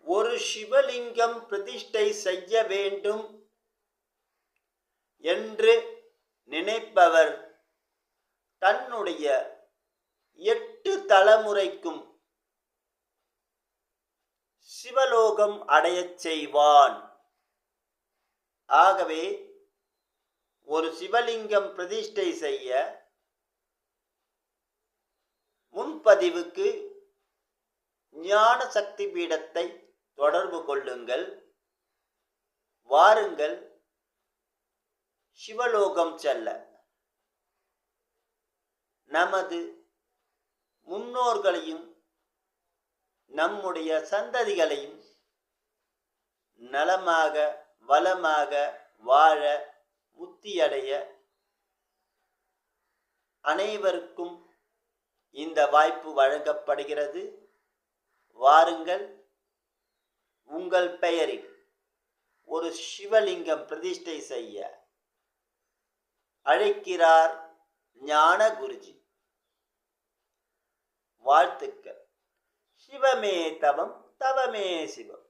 ஒரு சிவலிங்கம் பிரதிஷ்டை செய்ய வேண்டும் என்று நினைப்பவர் தன்னுடைய 8 தலைமுறைக்கும் சிவலோகம் அடையச் செய்வான். ஆகவே ஒரு சிவலிங்கம் பிரதிஷ்டை செய்ய முன்பதிவுக்கு ஞான சக்தி பீடத்தை தொடர்பு கொள்ளுங்கள். வாருங்கள் சிவலோகம் செல்ல. நமது முன்னோர்களையும் நம்முடைய சந்ததிகளையும் நலமாக வளமாக வாழ முத்தியடைய அனைவருக்கும் இந்த வாய்ப்பு வழங்கப்படுகிறது. வாருங்கள், உங்கள் பெயரில் ஒரு சிவலிங்கம் பிரதிஷ்டை செய்ய அழைக்கிறார் ஞான குருஜி. வாழ்த்துக்கள். சிவமே தவம், தவமே சிவம்.